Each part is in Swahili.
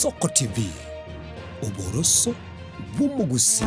Ensoko TV, uboroso bw'umugusi.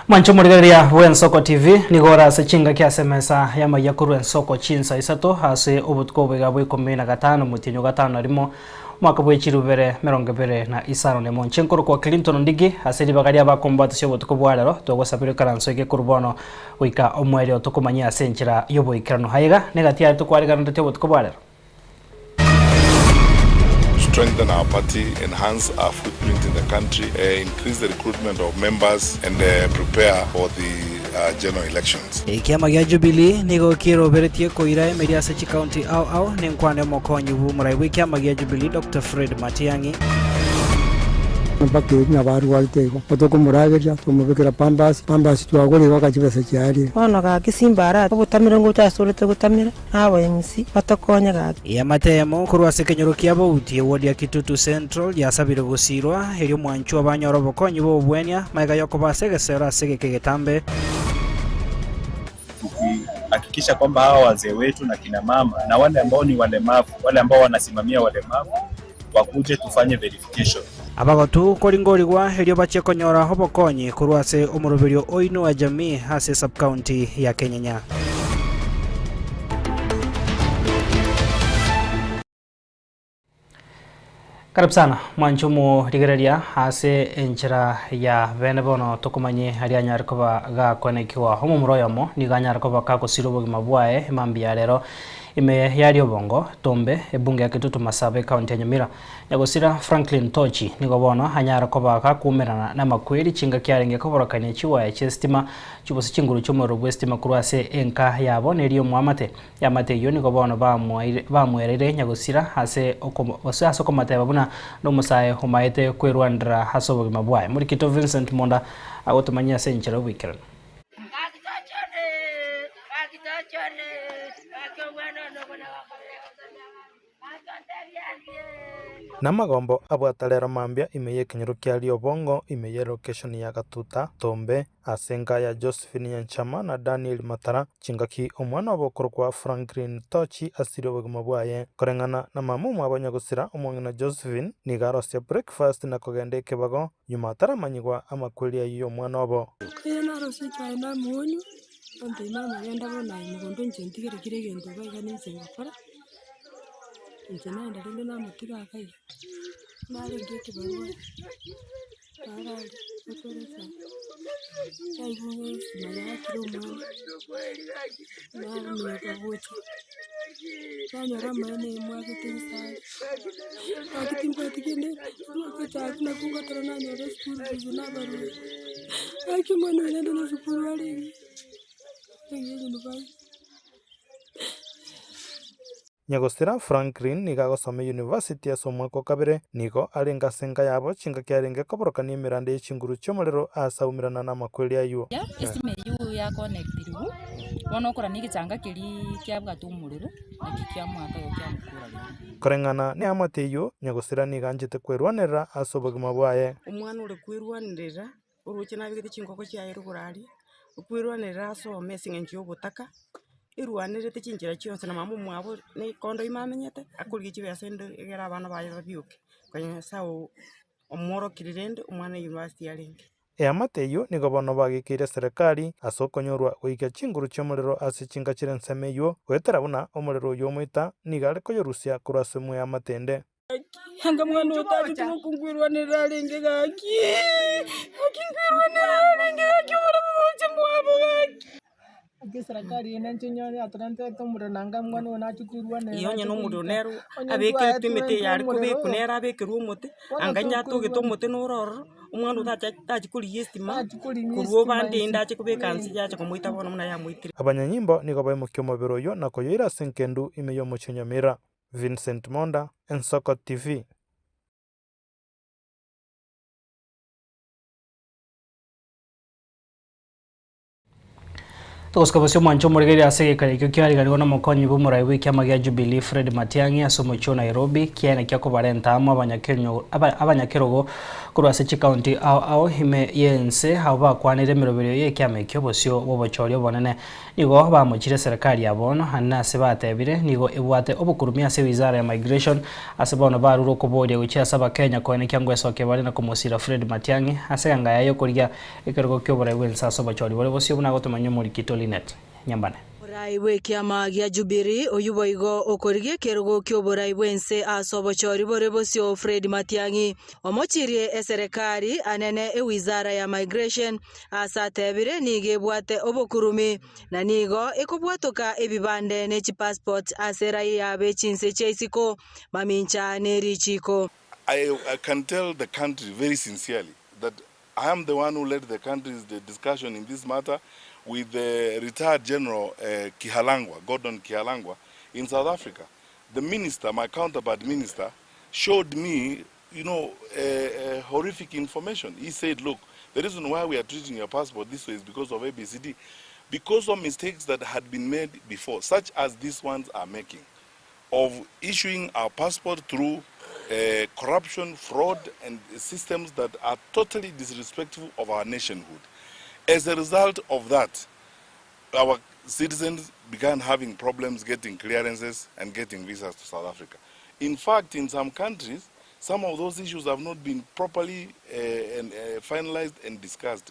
Mancho murigaria Ensoko TV nigora sechinga kya semesa yama yakuru Ensoko chinsa isato hase obutko bega bwe 15 mutinyo gatano arimo mwaka bwe chirubere 25 ne monchenkoro kwa Clinton ndigi hase libagaria ba combat syo butko bwalero togo sapire karanso ke kurbono wika omwere otokomanya senchira yobo ikirano haiga negati ari tokwariga ndote butko bwalero. Strengthen our party, enhance our footprint in the country, increase the recruitment of members, and prepare for the general elections. Kiama gya Jubilee nigo kiro beretie koira media sechi county au nenkwane mokonyi bu murai kiama gya Jubilee Dr. Fred Matiangi mpaka na baru walitego otoko murageja tumubikira pambasi twagore bakakibese cyari ono ga kisimbara obutamira ngo cyasorete gutamira abo MC batakonya ga ya matemo kurwase kenyoro kyabo utie wodi ya Kitutu Central yasabire gusirwa heri mwanchu abanyoro bokonyi bo bwenya maiga yoko basegesera segekegetambe hakikisha kwamba hawa wazee wetu na kina mama na wale ambao ni walemavu wale ambao wanasimamia walemavu wakuje tufanye verification. Abagotu koringoligwa helio bache konyora hobokonyi kurwase umurubirio oino wa jamii hase sub-county ya Kenyanya. Karibu sana mwanchumu digereria hase enchira ya venebono tokumanye harianya rikoba ga konekiwa homo muroyomo ni ganya rikoba ka kosirobo gimabwae mambia rero ime yari obongo tombe ebunge ya Kitutu Masabe county ya Nyamira nyagosira Franklin Tochi nigobono hanyara koba ka kumerana na makweli chinga kyarenge koborokanye chiwa ya chestima chubosi chinguru chomoro bwestima kurwase enka yabo neriyo muamate yamate yo nigobono bamwerere nyagosira hase okomate babuna no musaye humaite kwerwandra hasobo mabwaye muri Kito Vincent Monda agotomanya senchera weekend. Namagombo abwatalera mambia imeye kenyero kyali obongo imeye location ya Gatuta Tombe asenga ya Josephine Nyanchama na Daniel Matara chingaki omwana obokoro kwa Franklin Tochi asiro boguma bwaye korengana na mamumu abanyagusira omwana Josephine nigaro sia breakfast na kogende kebago nyuma taramanyigwa amakweli ayo mwana obo yana rosi chaina munyu onde mama yenda bona imugondo njentigere kiregendo baga ninsenga kora njena ndalinde na mutiga kai nare ngeke barwa para otoresa chaibuwe simaya kirumo nare mega bocha kanyara mane mwagitisa akitimpa tikende akata na kunga tarana ne rescue bizuna baru akimano nenda na sukuru wale ngeze nubai nyagosira Franklin niga gosome university asomwako kabere nigo arenga senga yabo chinga kyarenge koborokani mirande y'ikinguru cyomorero asaumirana na makweli ayo ya esime yu ya connectiru wono kora nigi changa kiri kyabwa tumuriro akikya mwaka yo kyamukura korengana ni amateyo nyagosira niga njete kwerwanera asobogima bwaye umwana uri kwirwanirira uruke nabigite chingoko cyayero kurari kwirwanirira so mesinga ngiyo butaka irwanire tekinjira cyonse na mamu mwabo ne kondo imamenyete akurigi kibesende egera abana baye babyuke kanya sawo omoro kirirende umwana university yarenge amateyo nigobono bagikire serikali asokonyorwa oiga chinguru cyomorero asichinga chirensemeyo weterabuna omorero yomuita nigare ko yorusia kurasemu ya matende hanga mwana utaje tukungwirwa nerarenge gaki akingwirwa nerarenge gaki ora muje mwabo gaki serikali enanchinyane atrante tomure nanga mwana onachukirwa ne iyo nyeno mudonero abeke tumete yari kubikunera abeke rumote anganya tugitomote nororo umwana utaje kuri yestima kuruo bande ndaje kubekansi yaje kumuita bona muna yamuitire abanyanyimbo nigo bayimukyo mobiroyo nako yoira senkendu imeyo muchinyamira Vincent Monda, Ensoko TV. Toskobosia mwancho murigeri ase karikyo kyariganirwo na mukonyi b'umurai w'ikiama gya Jubilee Fred Matiang'i ase omochio Nairobi kiene kia kobarenta amo abanyakerogo korwa ase chikaunti ao ime yense abo bakwanire emeroberio ya ekiama ekio bosio bobochori obonene nigo bamochire serikali yabono anna ase batebire nigo ebwate obokurumia ase wizara ya migration ase bono baruro okoboria gochia ase abakenya koeneka ngwesoke bari na komosira Fred Matiang'i ase ngaya yo koria ekerogo kyo borai wense ase obochori bore bosio buna gotomanya morikito Linet Nyambane. Borai bw'ekiama gya Jubilee oyu boigo okorigie ekerogo kyo borai bwense ase obochori bore bosio Fred Matiang'i omochirie eserikali anene ewizara ya migration ase atebire nigo ebwate obokurumi na nigo ekobwatoka ebibande ne chipassport ase raia bechinse cheisiko mamincha nerichiko. I can tell the country very sincerely that I am the one who led the country's discussion in this matter with the retired General Gordon Kihalangwa in South Africa. The minister, my counterpart minister, showed me, horrific information. He said, look, the reason why we are treating your passport this way is because of ABCD, because of mistakes that had been made before, such as these ones are making, of issuing our passport through corruption, fraud, and systems that are totally disrespectful of our nationhood. As a result of that, our citizens began having problems getting clearances and getting visas to South Africa. In fact, in some countries, some of those issues have not been properly finalized and discussed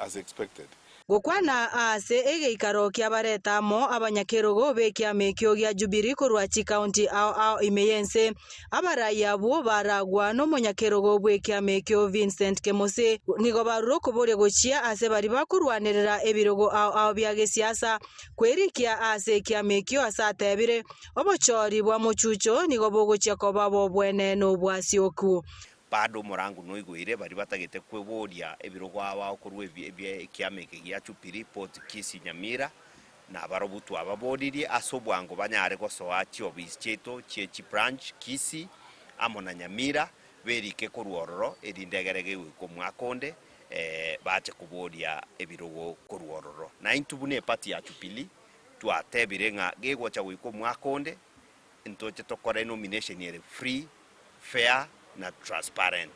as expected. Gukwana ase egeikaro kia baretamo abanyakerogo bekiama ekio gya Jubilee korwa chikaunti ao imeyense abaraya bo baragwa no monyakerogo bwekiama ekio Vincent Kemose nigo baruro koboria gochia ase bari bakurwanirira ebirogo ao bya gesiasa kwerikia ase kiama ekio ase atebire obochori bwa mochucho nigo bogochia koba bo bwene no bwasioku. Bado morangu noigwire bari batagete kweboria ebirogo aba korwe ebye kiameke gya Jubilee Port Kisi Nyamira na barobutu ababodirie asobwango banyare gosoa chiobis cheto chechi branch Kisi amona Nyamira berike korwororo erindegerege ko mwakonde bache kubodia ebirogo korwororo na intubune pati ya Jubilee twatebire nga gegwacha wiko mwakonde ntoche tokore nomination yere free fair na transparent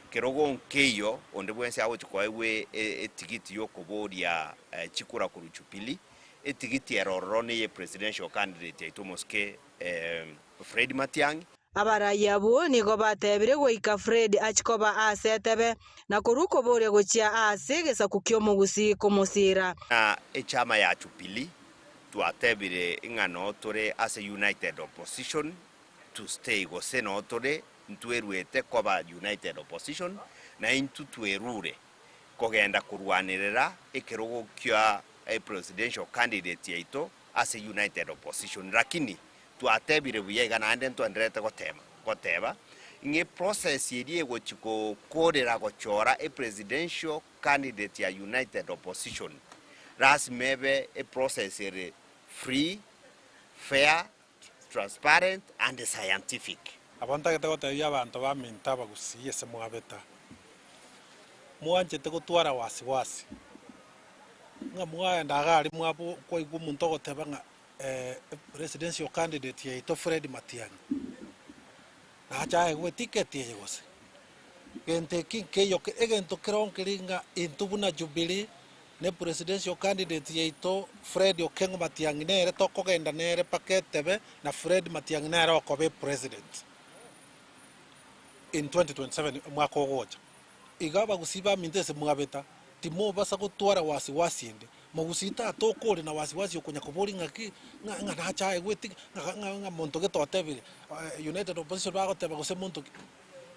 kerogo nkeyo onde bwense awo chikoewe etigiti yokoboria chikura kuru Jubilee etigiti erororo ne presidential candidate itomoske Fred Matiang'i abaraya bo nigo batebire goika Fred achikoba ase tebe na kuruko bore gochia ase gesa kukyo mugusi komosira na echama ya Jubilee twatebire ingano tore as a united opposition to stay go senatore ntweruete koba united opposition na intu twerure kogenda kurwanirira ekerogo kya presidential candidate yaito as a united opposition lakini twatebire buyega na ande ntwenderete goteba inge process yedie gochiko korera gochora presidential candidate ya united opposition ras mebe process ere free fair transparent and scientific. Abanta que tengo todavía abantu baminta bagusiye se mwabeta mwanje tego twara wasi nga mwaya ndagari mwabo ko igumuntu goteba nga presidential candidate yaito Fred Matiang'i na cha egwe ticket yegose gente kinkeyo ke egento kronkiringa intubuna Jubilee ne presidential candidate yaito Fred Okengo Matiang'i nere tokogenda nere paketebe na Fred Matiang'i nere okobe president in 2027 mwaka ogocha igaba gusiba mintese mwabeta timo basa gutwara wasi ende mugusita atokore na wasi okunya kubori ngaki nga nacha egweti nga monto getotebire united opposition bagoteba gose monto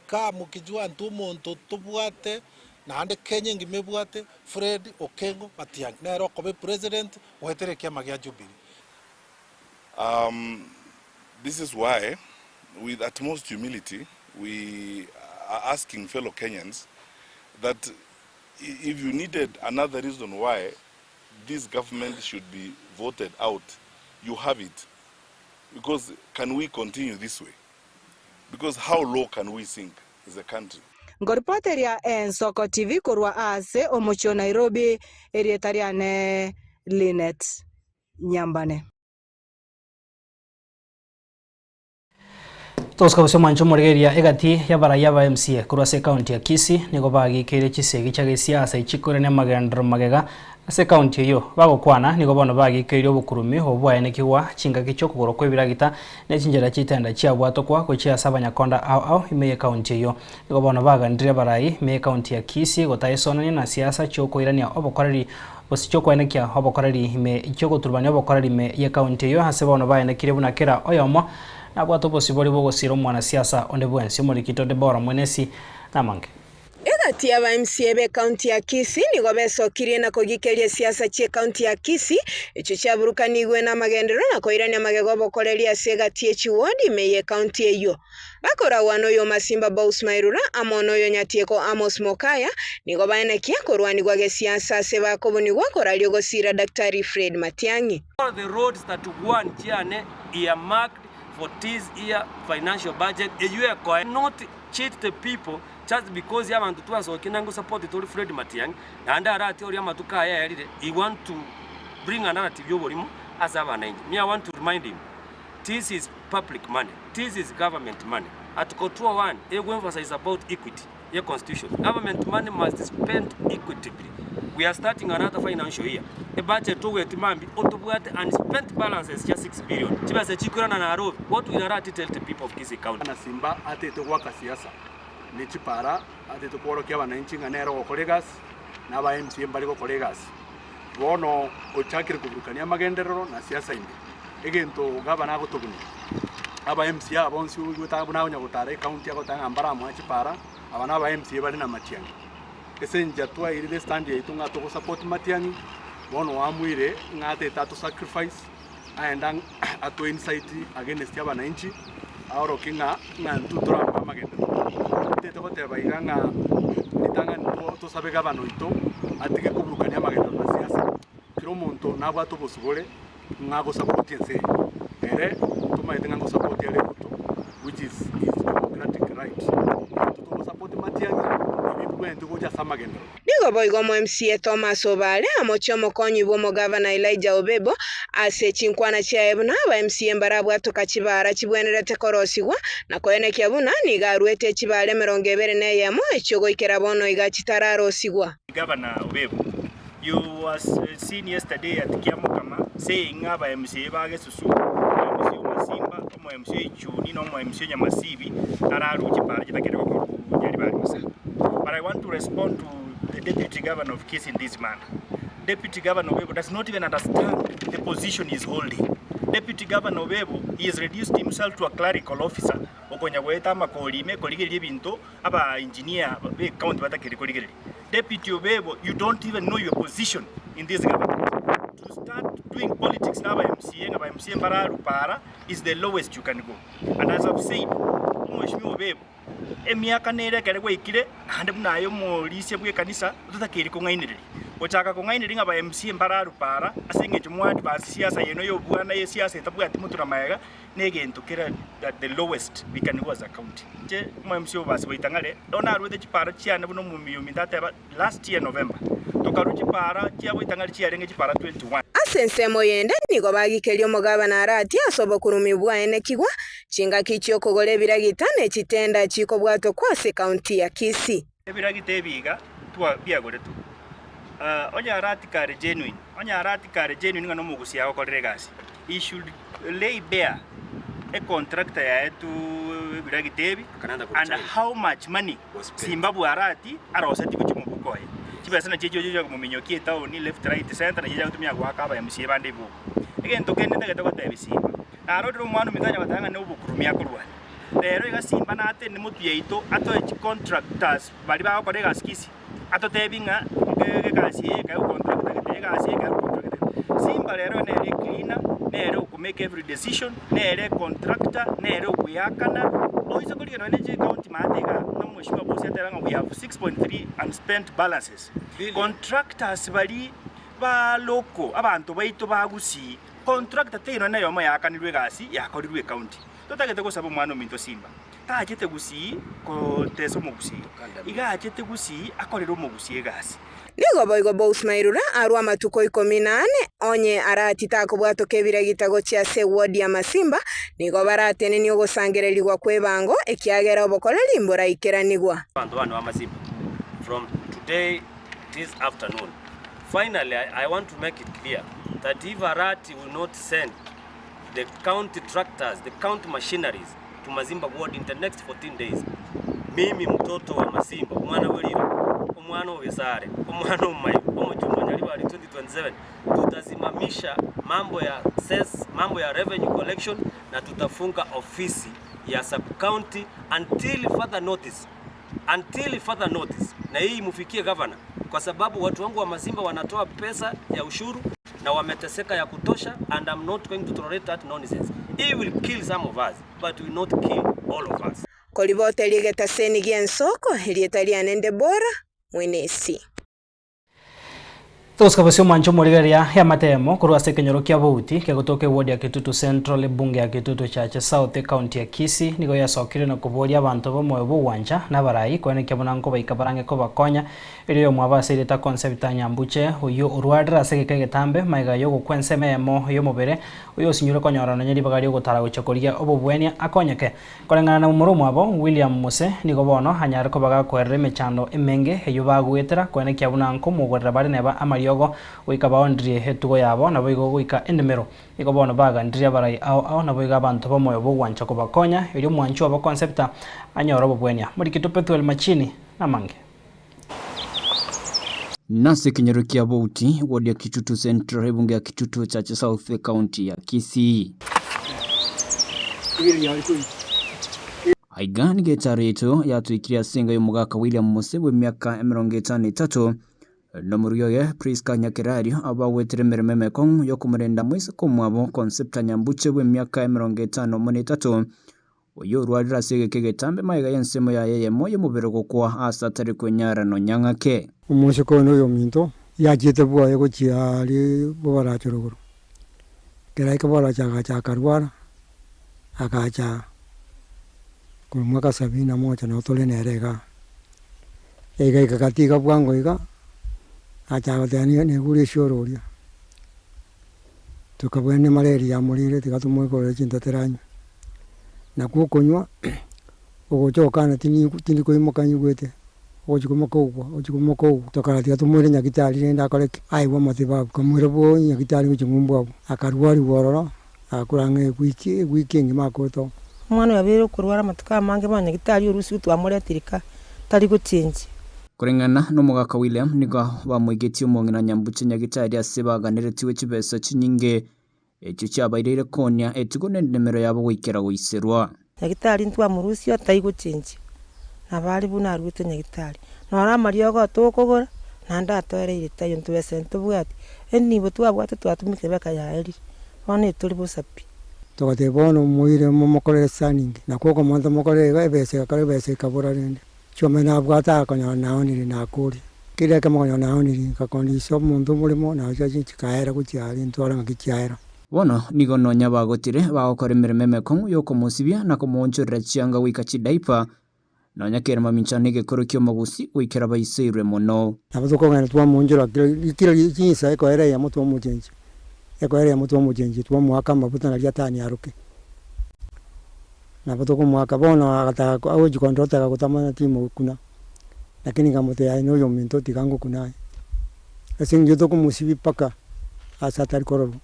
ka mukijwa ntu monto tubwate na ande Kenya ngimebwate Fred Okengo Matiang'i nero kobe president wetere kiama gya Jubilee. This is why with utmost humility we are asking fellow Kenyans that if you needed another reason why this government should be voted out, you have it. Because can we continue this way? Because how low can we sink as a country? Ngoripoteria Ensoko TV korwa ase omochio Nairobi erietariane Linet Nyambane. Toska bose mwancho murigeria egati yabaraya ba MCA kurase county ya Kisii nigo bagikire chisegi cha gisiasa ichikore ne magendro magega ase county yo bagokwana nigo bono bagikire obukurumi obwaene kiwa chinga kicho kugoro kwebiragita ne chinjera chitenda chia bwato kwa kuchia sabanyakonda au imeye county yo nigo bono bagandire barayi me county ya Kisii gotaisonani na siasa choko irania obokoreri bosichoko enekia obokoreri ime ichoko turbanya obokoreri me ye county yo hase bono baene kire bunakera oyomo nabwato posibori bogosira omwana siasa onde bwensi omurikito de bora mwenesi namange egati aba MCA be county ya Kisii nigo besokirie na kugikeria siasa chie county ya Kisii echo chaburukanigwe na magendero na koirania magego bokoreria segati echi ward imeye county eyo bakora wano yo Masimba Bous Mairura amono yo Nyatieko Amos Mokaya nigo baenekia korwanigwa ge siasa se bakobonigwa koralio gosira Daktari Fred Matiang'i. All the roads that one chiane earmarked for this year financial budget you not cheat the people just because yabantu twasoke ngo support to Fred Matiang'i and arati ori amatuka aya yarire he want to bring a narrative yoborimo as abananyi. Me I want to remind him this is public money, this is government money. At Article 1 we emphasize about equity. Your constitution, government money must be spent equitably. We are starting another financial year. A budget to wet mambi autobuate and spent balance is just 6 billion. Chibase chikurana na aro. What will Arati tell the people of Kisii County? Na Simba ate to waka siasa. Ni chipara ate to koro kia wananchi nganero ko kolegas na ba MCA mbali ko kolegas. Wono ochakire kuburukania magenderero na siasa indi. Egento gabana gotobuni. Aba MCA abonsi ugutaba na gutare county agotanga mbara mu chipara abana ba MCA bali na Matiang'i. Esenja twa iride stand yetu ngato ko support Matiang'i bono amwire ngate tatu sacrifice aenda ato insight against ya bananchi aoro kinga ngantu tora magenda tete ko teba iranga itanga to sabe gabano ito atike kuburukania magenda na siasa kiro monto nabwa to bosubole ngago support yense ere tuma itenga ngo support ya leto which is democratic right to support Matiang'i nigo boigo mo MCA Thomas Obale amocho mokonyi bomo governor Elijah Obebo ase chinkwana chia ebuna ba MCA mbarabwa tukachibara chibwenerete korosigwa na koenekia buna nigarwete chibale 21 echogo ikera bono igachitararosigwa. Governor Obebo, you was seen yesterday at Kiamukama saying aba MCA bage susu MCA Masimba omo MCA Chuni no mo MCA Nyamasibi araru chibara chitakere ko yari bari masa. But I want to respond to the Deputy Governor of Kisii in this manner. Deputy Governor Obebo does not even understand the position he is holding. Deputy Governor Obebo, he has reduced himself to a clerical officer. Okonyagweta makolime koligeri binto aba engineer be county batakiri koligeri. Deputy Obebo, you don't even know your position in this government. To start doing politics now by MCA Mbararu Para is the lowest you can go. And as I've said, Mheshimiwa Obebo, emiaka nere kare gwikire hande munayo molise bwe kanisa tutakiri kungainire ochaka kungainire ngaba MCA Mbararu Para asenge chumwadi ba siasa yeno yo bwana ye siasa tabwa ati mutura maega negento kira at the lowest we can go as a county je mo MCA basi boitangale dona arwete chipara chiana buno mumiyo mitata last year November tokaruchi para chia boitangale chia renge chipara 21 asensemo yende nigo bagikerio mugabana arati asobo kurumibwa ene kigwa chinga kichyo kogole biragita ne chitenda chiko bwato kwase county ya Kisii ebiragita ebiga twa biagore tu onya arati kare genuine ngano mugusia akokorere gasi he should lay bare a contractor ya etu biragita ebi and how much money Zimbabwe arati arosati kuchimubukoye chibasa na checho jojo kuminyokie town ni left right center na jeja kutumia kwa kaba ya MCA bande buko again tokende ndageta kwa tebisimba arotro mwana mitanya batanga ne ubukurumia kurwa rero igasimba na ate ni mutu yeito ato contractors bali ba ko rega skisi ato tebinga gasi ka contractor gasi ka contractor simba rero ne re cleaner ne re ku make every decision ne re contractor ne re ku yakana oizo kuri no ne county matega no mheshimiwa boss ateranga we have 6.3 unspent balances contractors bali ba loko abantu baito bagusi contractor teno nayo mo yakanirwe gasi yakorirwe county totagete ko sabo mwana minto simba atachete gusii koteso mogusii iga achete gusii akorero mogusii gasi Nigo boigo Bous Mairura arwa matuko 14 onye aratita kubwato kebira gitago cia se ward ya Masimba nigo baratene ni ogosangererigwa kwebango ekiagera obokoreri imbora ikeranigwa bantu bana wa Masimba from today this afternoon. Finally, I want to make it clear that if Arati will not send the county tractors, the county machineries to Mazimba ward in the next 14 days, mimi mtoto wa Masimba, umwana weliro, umwana wesare, umwana umayo, umujumba nyaliwali 2027, tutazimamisha mambo ya cess, mambo ya revenue collection na tutafunga ofisi ya sub-county until further notice. Na hii mufikie governor kwa sababu watu wangu wa Masimba wanatoa pesa ya ushuru na wameteseka ya kutosha, and I'm not going to tolerate that nonsense. It will kill some of us, but will not kill all of us. Kolibote ligeta seni giensoko lietalia nende bora mwenesi. Tuskabasio mancho morigaria ya matemo kurwa sekenyoro kia bouti ke gotoke ward ya Kitutu Central bunge ya Kitutu Chache South County ya Kisii nigo ya sokire na kuboria abantu bomwe bwanja na barai kwene ke bonanko baikabarange ko bakonya iriyo mwabase ireta concept anyambuche uyu urwadra sekeke getambe maiga yo gukwensememo yo mubere uyu sinyure konyora na nyiri bagari gutara guchokoria obubwenia akonyeke korengana na murumu abo William Muse nigo bono hanyar ko baga kwerre mechando emenge eyo bagwetera kwene ke bonanko mugwerra bari neba amari yogo wika boundary hetugo yabo na boigo wika endemero iko bono baga ndria barai ao na boiga abantu bomoyo bugwancha ko bakonya iri mwancho abo concepta anyoro bobwenia muri kitupetwel machini na mange nase kinyoro kia bouti ward ya Kitutu Central bunge ya Kitutu Chache South County ya Kisii aigani getareto yatwikiria senga y'umugaka William Muse we myaka 53 no muriyoye Priska Nyakirari abawetere merememe kong yo kumurenda mwese kumwabo concepta nyambuche we myaka 53 oyo rwadira segeke getambe maiga yensemo ya yeye moyo mubere gukwa asatari kwenyara no nyangake umunsi ko no yominto yajete bwa yego chiali bobara chorogoro kerai ka bora cha karwara akacha kumwaka 71 na otole nerega ega ikakatika bwango iga acha batania ne gure shororia tukabwene malaria mulire tikatumwe ko chintateranyo na kukonywa ogochokana tini ko imokanyu gwete ochikumoko tokara tikatumwe nyakitali nenda koreke aiwa matibabu kamwere bo nyakitali uchungumbo akarwari wororo akurange weekend makoto mwana yabere kurwara matuka mange banya gitali urusi twamuretirika tari guchinji kurengana no mugaka William niga bamwigetie umongina nyambuche nyagitari asebaganiretiwe kibesa kinyinge ekyo cyabairire konya etigone nemero yabo wikera wiserwa nyagitari ntwa murusi atai guchinji nabari buna rwite nyagitari nora mariyo go tokogora nanda atwereire tayo ntwese ntubwati enibo twabwate twatumike beka yaeri one tuli busapi tokate bono muire momokorere saningi nakoko monto mokorere ebese kakare bese kabura rende chome na bwata konya naoniri nakuri kire kama konya naoniri kakondisho muntu mulimo na chachi chikaera kuchiari ntwara ngakichaera bono nigo nonya bagotire bagokora emirememe kong yo komusibia na komonchorera chianga wika chidaipa nonya kera maminchane gekoro kyo magusi wikera baisirwe mono abazoko ngana twa monjora kira chinsa eko era ya mutu omujenji eko era ya mutu omujenji twa mwaka mabuta na lyatani aruke na batoko mwaka bono akataka au jikondota kutamana timu kuna lakini kamote ya ino yo minto tikango kuna asingi yotoko musibi paka asatari kororo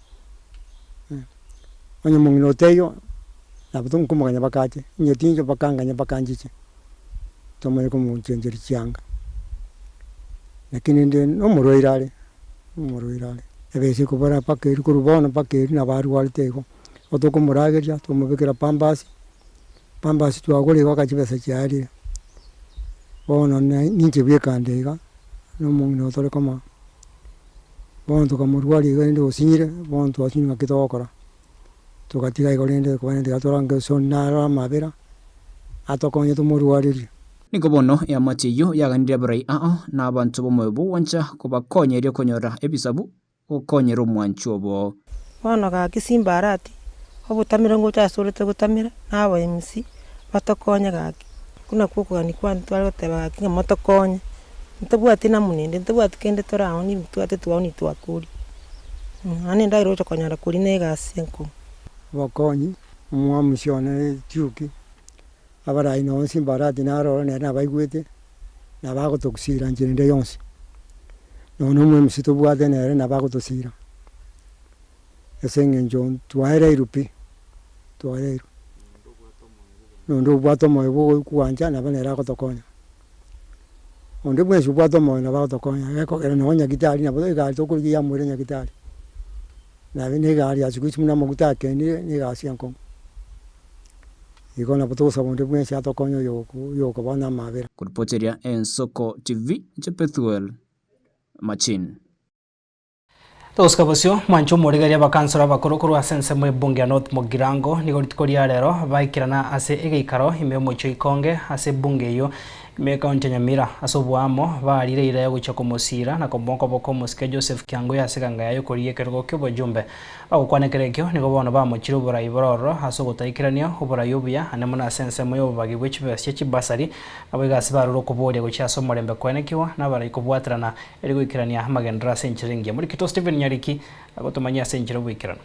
onye mungino teyo na batoko kumaganya bakate nyotinjo bakanganya bakanjiche tomere ko munjenjeri cyanga lakini ndi no muroirale ebese kubara paka iri kurubona paka iri na bari waliteko otoko murageja tumubikira pambasi twagore wakachibesa cyari bono ninje byekandega no mungino tole kama bono tukamurwali gende osinyire bono twasinywa kitokora tukatiga igorende kwende gatoranga sonara mabera atokonye tumurwali niko bono ya matiyo yaganire barai na abantu bomwe bwancha kubakonye iri konyora ebisabu okonyera omwancho bo bono ga kisimbarati obutamira ngo cyasorete gutamira nabo MC batokonya gaki kuna kuko ni kwa ntwaro teba kinga motokonya ntabwate na munende ntabwate kende toraoni twate twani twakuri ane ndairo cho konyara kuri negasi enko bakonyi mwamushone cyuki abarayi no simbarati naro ne nabaigwete nabagotokusira njende yonse none mwe msito bwate nere nabagotosira esenge njon twaire irupi twaire ndo bwato moyo bo kuanja nabanera gotokonya onde bwe bwato moyo nabagotokonya yako era no nyagitari nabo igari to kuri ya mwere nyagitari na bene gari azikuchi muna maguta kendi ni gasi yanko ikona poto sabonde bwe sha tokonyo yoko bana mabera kuripoteria Ensoko TV Chepethuel Machin Toskabosio mwancho murigaria bakansora bakuru kuru asense mu bunge ya North Mogirango ni gorikoria rero baikirana ase egeikaro ime mocho ikonge ase bunge yo me kaunti Nyamira asobwamo barire ira gucha kumusira na kombonko boko musike Joseph Kiango yasekanga yayo kuriye kergo kyo jumbe agukwanekerekyo nigo bono bamuchira uburayi bororo asogotaikiranio uburayi obuya anemuna asense mu yo bagibwe chibese chibasari abigasi baruro kuboria gucha somorembe kwenekiwa nabarayi kubwatrana eri guikirania magendra senchiringi muri kito Stephen Nyariki agotomanya senchiro bwikirana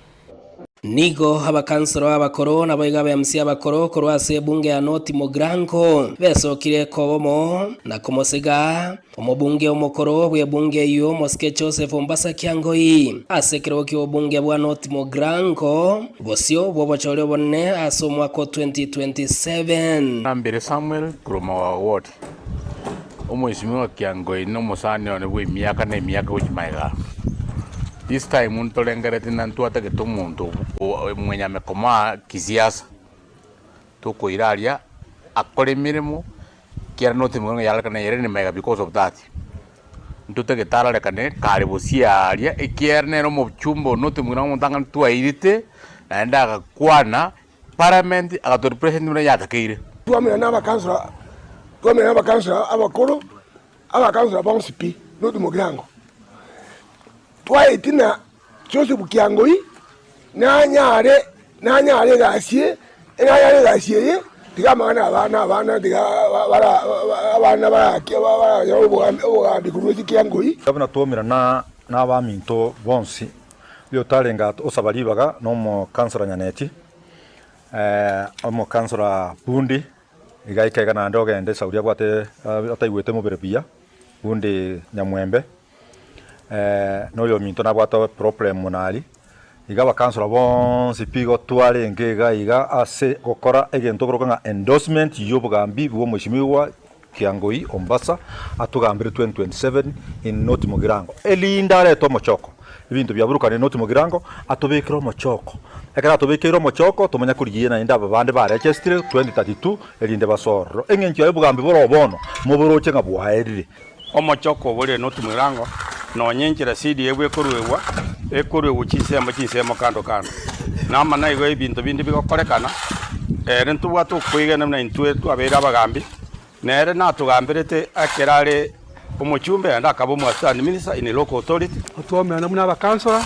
Nigo abakansoro abakoro naboiga BMC abakoro korwase bunge ya North Mogirango besokire kobomo na komosega omubunge omukoro bwe bunge yo Mosike Joseph Mbasa Kiangoi asekero kyo bunge bwa North Mogirango bosio bobochore bonne asomwa ko 2027 Nambere Samuel Kuruma wa ward omweshimiwa Kiangoi no musani one bwe miaka na miaka ujimaiga this time untolengerete nantuata ke tomuntu mwenye amekoma kisiasa tuko iraria akore mirimo kira North Mogirango yalakana yere ni mega because of that ntute ke tarale kane kare bosiaria ekierne no mchumbo North Mogirango ntanga tuairite naenda akakwana parliament agatori president muna yatakeire tuamena n'abakansula abakoro abakansula bonsipi North Mogirango twaitina Joseph Kiangoi nanyare gasie tigamana abana tiga obugandi kurwesi Kiangoi abana tomira n'abaminto bonsi byo tarenga osabalibaga no kansula Nyaneti omo kansula Bundi igaikega na ndogende sauria gwate ataigwete mu berebia Bundi Nyamwembe no yo minto na bwata problem munali iga bakansula bonsi pigo twale ngega iga ase gokora egento broka endorsement yobugambi bwo mwishimiwa Kiangoi Ombasa atugambire 2027 in North Mogirango elinda leto mochoko ibintu byaburuka ni North Mogirango atobekero mochoko ekara atobekero mochoko tumenya kuriye na inda babande ba register 2032 elinde basoro engencho yobugambi boro bono muburoche ngabwaerire omochoko bole North Mogirango no nyenjira sidi yebwe korwe chisemo kando nama na igo ibintu bindi bigokorekana rentu watu kwigana na intwe twabera abagambi nere natugambirete akerare umuchumbe anda akabo mu stand minister in local authority twamena muna abakansula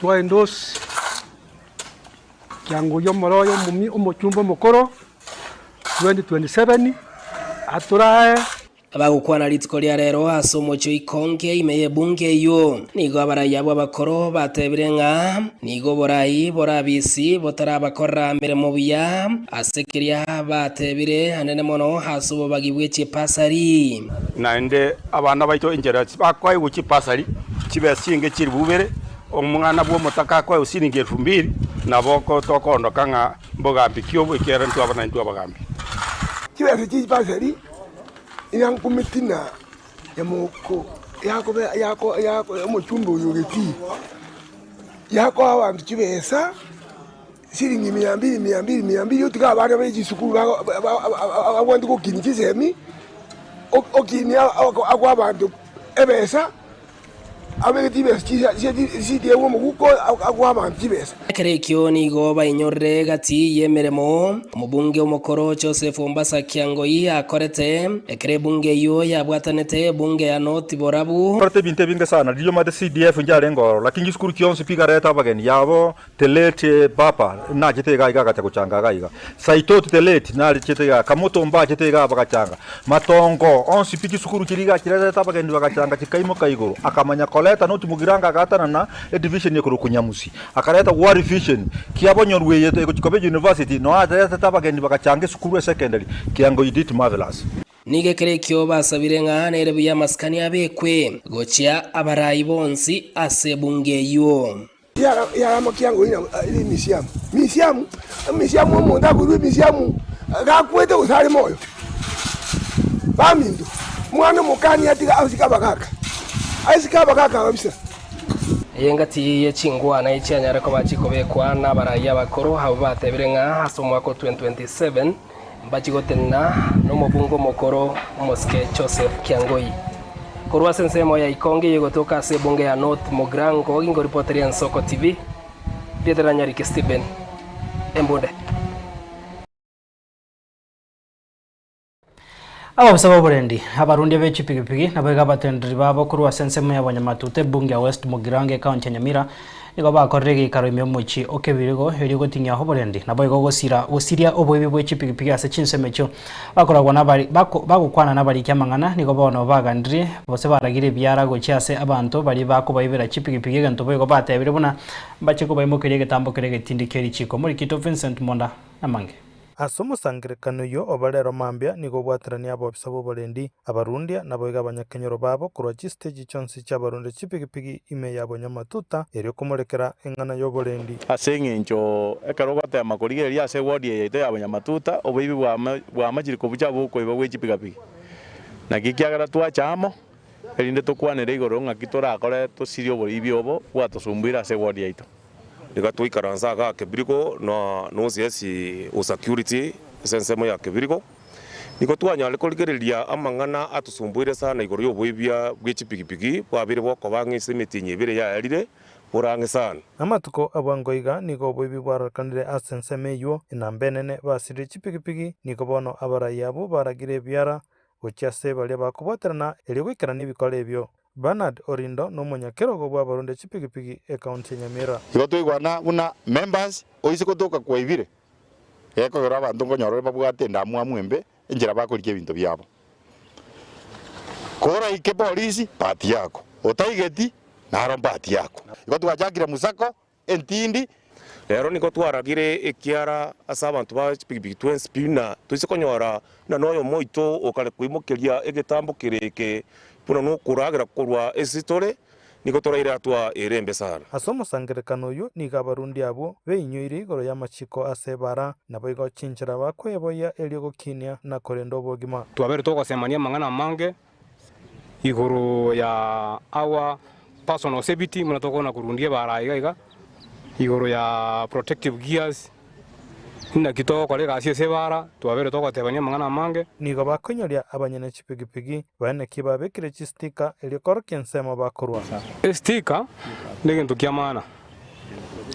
twaendos Kiangoi yomoroyo umuchumbe mukoro 2027 aturae abagukwana litiko lya rero asomocho ikonge imeye bunge yo nigo abarayi abo bakoro batebirenga nigo borayi borabisi botarabakora mbere mu buya asekiria batebire anene mono hasubo bagibwe chipasari nande abana baito injera bakwaye guchi pasari chibesinge chiri bubere omwana bwo mutaka kwa usiringe 2000 naboko tokondo kanga mbogambi kyobo ikera ntu abana ntu abagambi chibese chipasari yang kumitina yamoko yako umuchumbe uyugeti yako abantu kibesa siringi 200 yotika abana beji sukuru abandi ko kinikizemi okini akwa abantu ebesa abegeti besa sidi ewo muguko agwama ntibesa Kerekyo nigo bainyorre gati yemeremo omubunge omokoro Joseph Ombasa Kiangoi akorete ekere bunge yo yabwatanete bunge ya North Borabu Korte binte binge sana dio made CDF njare ngoro lakini skuru kionsi pigareta bageni yabo telete papa na jete ga iga kuchanga ga saitoti telete na jete ga kamoto mba jete ga bagachanga matongo onsi piki skuru kiriga kireta bageni bagachanga kikaimo kaigoro akamanya koleta noti mugiranga gatana na division yekuru kunyamusi akareta war vision kiabonyorwe yete Kobe University no ateta tabageni bagachange skuru secondary Kiangoi did marvelous Nige kerekyo basabire ngane rebu ya maskani abekwe gochia abarayi bonsi ase bunge yo ya Kiangoi ni misiamu omuntu aguru misiamu gakwete usale moyo bamindu mwana mukani atiga asikaba kaka kabisa Yengati yechingwa na ichanya ko bachiko bekwa na baraya bakoro habo batebire nga haso mwako 2027 bachiko tenna no mobungo mokoro moske Joseph Kiangoi korwa sensemo ya ikonge yegotoka se bunge ya North Mogrango ingo reporter ya Nsoko TV Pedro Nyariki Steven Embonde Abasaba borendi abarundi b'echipigipigi nabega batendri babo kurwa sensemo y'abanyamatute bunge ya West Mugirange county Nyamira nigo bakorrege ikaro imyomuchi okebirigo erigo tinyaho borendi naboigo gosiria oboibi bw'echipigipigi ase chinsemecho bakoragwa nabari bagukwana nabari kyamangana nigo bono bagandri bose baragire byara gochiase abantu bari bakubayibera chipigipigi ganto boigo batebire buna bachiko bayimokere getambo kerege tindikeri chiko muri Kito Vincent Monda namange Asomo sangrekano yo obalero mambia nigo bwaterania abo bisabo bolendi abarundia naboiga abanyakenyero babo kurwa stage chonsi cy'abarundi chipigipigi ime yabo nyamatuta eri kumulekera engana yo bolendi asengencho ekaro bata makorigeria ase wodi yete abanyamatuta obibi bwa majiriko buchabo ko ibo chipigapigi na kikiagara twachamo erinde tukwanere igoro ngakitora akore tusirio boribi obo bwatosumbira ase wodi yaito Nika tuikaranza ga kebiriko no siasi o security sensemo ya kebiriko niko twanyale koligereria amangana atusumbuire sana igoro yo bwibia bw'echipigipigi bwabire bwoko bang'ise mitinye bire ya yarire burange sana amatuko abangoiga nigo bwibi bwarakanire asenseme yo inambenene basire chipigipigi niko bono abarayabo baragire byara gochase bali bakuboterana eri gwikara nibikole byo Bernard Orindo no munyakerogo bwa barundi chipigipigi account Nyamira igo twigwana buna members oise kotoka kwa ibire eko gora bantu ngonyoro babwate ndamu amwembe injira bakurikie bintu byabo kora ike polisi pati yako otaigeti naro pati yako igo twajakire musako entindi lero niko twaragire ekiara asa abantu ba chipigipigi twenspina tuise konyora na noyo moito okale kuimokeria egetambo kireke puno no kuragira kurwa esitore niko toraire atwa erembe sana asomo sangerekano yo ni gabarundi abo beinyoire igoro ya machiko asebara nabo igo chinchira bakweboya eligo kinia na korendo bogima twabere tokosemania mangana mange igoro ya our personal safety muna tokona kurundie baraiga iga igoro ya protective gears na kitoko kale gasi sebara twabere tokotebania mangana mange nigo bakonyoria abanyene chipigipigi bane kibabekire chistika eli korkensema bakorwa stika negentu kiamana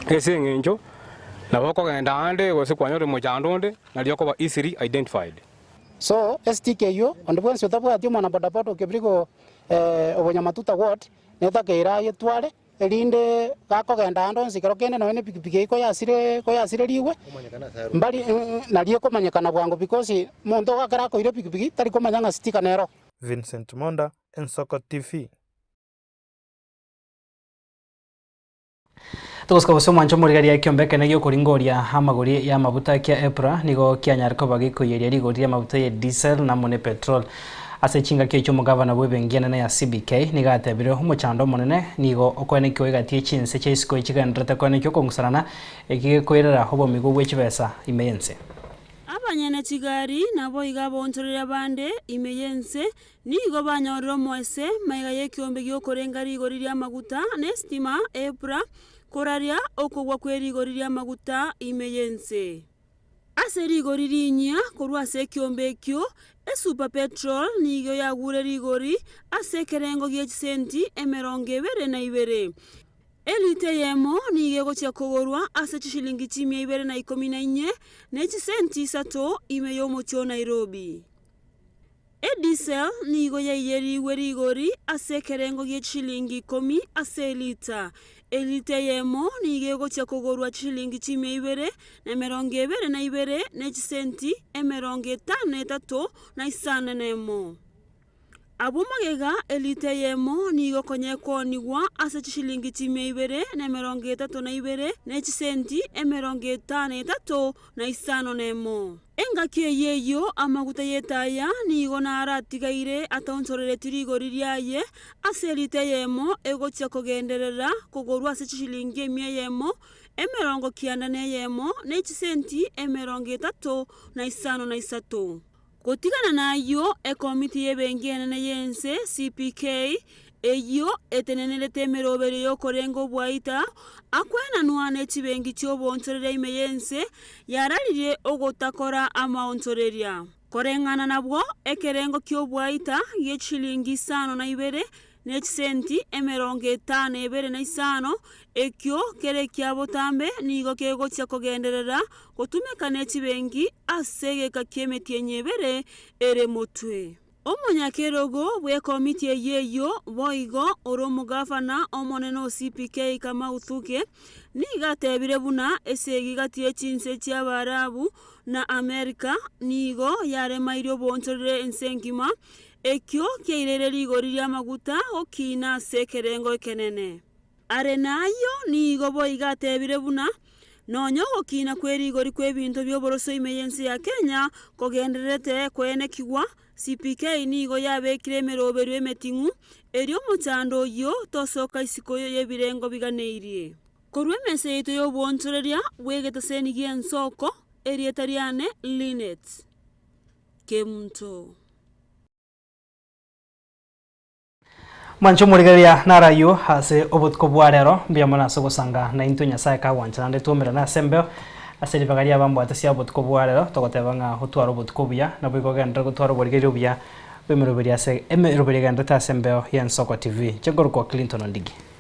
esengenjo naboko genda ande gose kwanyore mojandonde na lioko ba easily identified so stika yo ondobwense tabwa atyo mana bodaboda kebrigo obonyamatuta ward neta keira yetwale elinde gakogenda ando nsikero kene no pikipiki ko yasire liwe mbali naliye komanyekana bwango because muntu gakara ko ile pikipiki tari komanyanga stika nero Vincent Monda Nsoko TV Tukoska boso mwancho murigari ya kiombeke na kuringoria amagori ya mabuta kia EPRA nigo kianyariko bagiko yeria rigori ya mabuta ya diesel na mone petrol ase chinga kecho mugavana bwebengiana na ya CBK nigatebire umuchando munene nigo okwenekyo igatie chinse cheisiko ichiganrete kwenekyo kongusarana ekigekoirera hobo migo bwechibesa imeyense abanyene chigari nabo igabontorera bande imeyense nigo banyorero mwese maiga yekiombe gyokorenga rigori rya maguta nestima EPRA koraria okogwa kweri rigori rya maguta imeyense ase rigori rinya korwa ase ekiombe ekio esuper petrol nigo yagure rigori ase ekerengo gia chisenti 22 elite yemo nigo egochia kogorwa ase chishilingi 214 na chisenti 3 ime yomochio Nairobi. Diesel nigo yaiyeriwe rigori ase ekerengo gia chishilingi 10 ase elita. Elite yemo nigo egochia kogorwa chishilingi 222 na chisenti 53 na 5 abo magega elite yemo nigo konyekonigwa ase chishilingi 232 na chisenti 53 na 5 engaki yeyo amaguta yetaya nigo naratigaire ataonsorere tirigori ryaye ase elite yemo egochia kogenderera kogorwa ase chishilingi 100 yemo 90 yemo na chisenti 33 na 5 Kotigana nayo ekomiti yebengi enene yense CPK eyo etenenelete emerobere yokorenga obwaita akwena nwane chibengi kyobonsorera ime yense yararire ogotakora amaonsoreria korengana nabwo ekerengo kyobwaita yechilingi 5 na chisenti 55 ekyo kere kyabotambe nigo kegochia kogenderera gotumeka nechibengi asegeka kiemetie nyebere ere motwe omonyakerogo bwe komiti yeyo boigo oromo gavana omoneno CPK kama uthuke nigatebire buna esegi gatie chinse cy'abarabu na Amerika nigo yaremairio bonsorere ensengima ekyo kyeirere rigori rya maguta okina sekerengo ekenene are nayo nigo boigatebire buna nonyo okina kwerigori kwebinto byoboroso imeyensi ya Kenya kogenderete kwenekigwa CPK nigo yabekire emerobero emetingu eri omuchando yo tosoka isiko yebirengo biganeirie korwe mese yito yobonsoreria bwegetaseni giensoko eri etariane Linet Kemunto Mancho murigeria narayo ase obutko bwarero mbiamona sogosanga na into nyasaye ka wanchana tumira na sembeo aseri bagaria bambo atasia obutko bwarero togotebanga hotwaro obutko buya na bwigogenda gotwaro borigerio buya bemeroberia se emeroberia ganda ta sembeo ya Nsoko TV chegorko Clinton Ondigi.